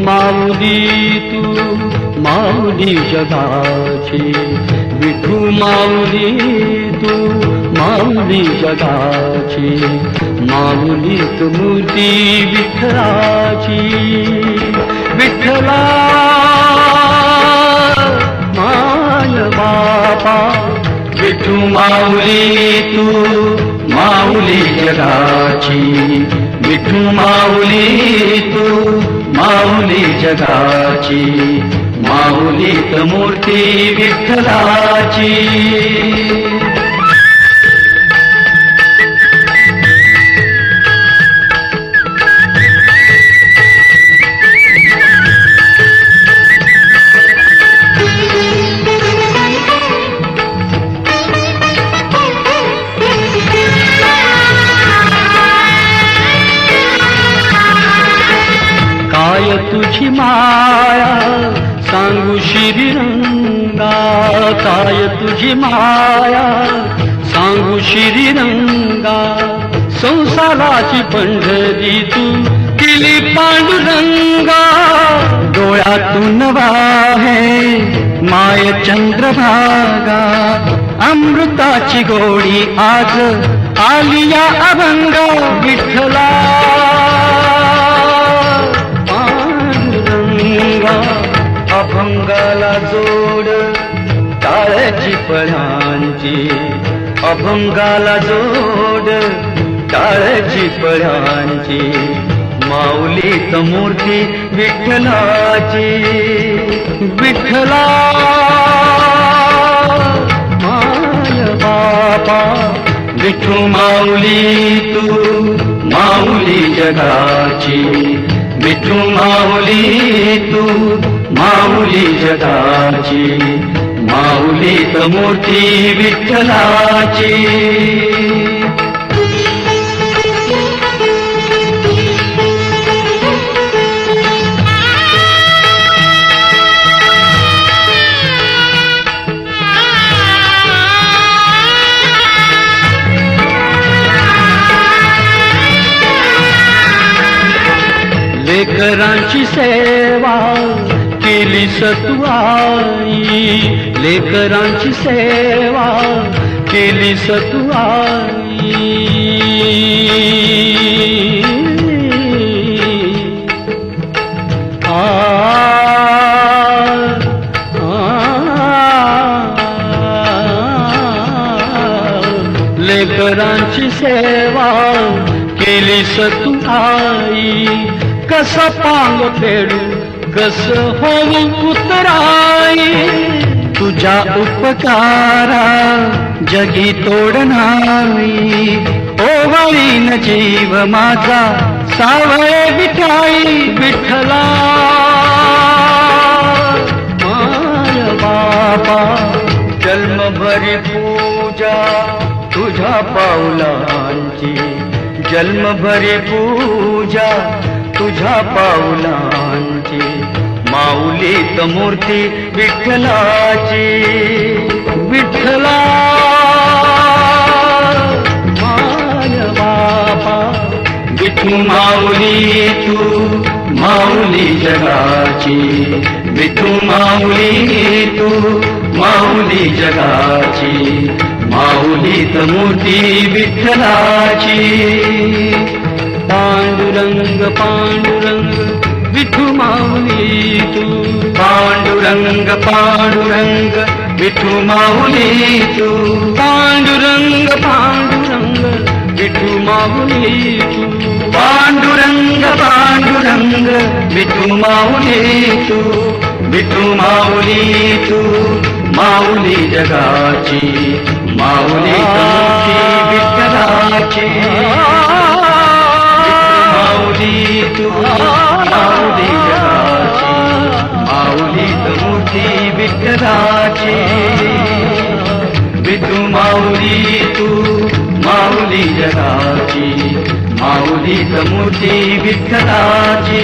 माऊली तू माऊली जगाची, विठू माऊली तू माऊली जगाची, माऊलीत मूर्ती विठ्ठलाची. विठ्ठला माय बापा, विठू माऊली तू माऊली जगाची, विठू माऊली तू माऊली जगाची, माऊलीत मूर्ती विठ्ठलाची. काय तुझी माया सांगू श्रीरंगा, काय तुझी माया सांगू श्रीरंगा, संसाराची पंढरी तू केली पांडुरंगा. डोळ्यातून वाहे माय चंद्रभागा, अमृताची गोडी आज आली या अभंगा. विठ्ठला अभंगाला जोड टाळ्याची पळ्यांची, अभंगाला जोड टाळ्याची पळ्यांची, माऊलीत मूर्ती विठ्ठलाची. विठ्ठला माय बापा, विठू माऊली तू माऊली जगाची, विठू माऊली तू माऊली जगाची, माऊलीत मूर्ती विठ्ठलाची. लेकरांची सेवा केली तू आई, लेकरांची सेवा केली तू आई. लेकरांची सेवा केली तू आई, कस पांग फेडू कस होऊ उतराई. तुझ्या उपकारा जगी तोड नाही, ओवाळीन जीव माझा सावळे विठाई. विठ्ठला माय बापा, जन्मभरी पूजा तुझ्या पाऊलांची, जन्मभरी पूजा तुझ्या पाऊलांची, माऊलीत मूर्ती विठ्ठलाची. विठ्ठला माय बापा, विठू माऊली तू माऊली जगाची, विठू माऊली तू माऊली जगाची, माऊलीत मूर्ती विठ्ठलाची. पांडुरंग पांडुरंग विठू माऊली तू, पांडुरंग पांडुरंग विठू माऊली तू, पांडुरंग पांडुरंग विठू माऊली तू, पांडुरंग पांडुरंग विठू माऊली तू, विठू माऊली तू माऊली जगाची, माऊली विठ्ठलाची. माऊली तू माऊली जगाची, माऊलीत मूर्ती विठ्ठलाची. विठू माऊली तू माऊली जगाची, माऊलीत मूर्ती विठ्ठलाची.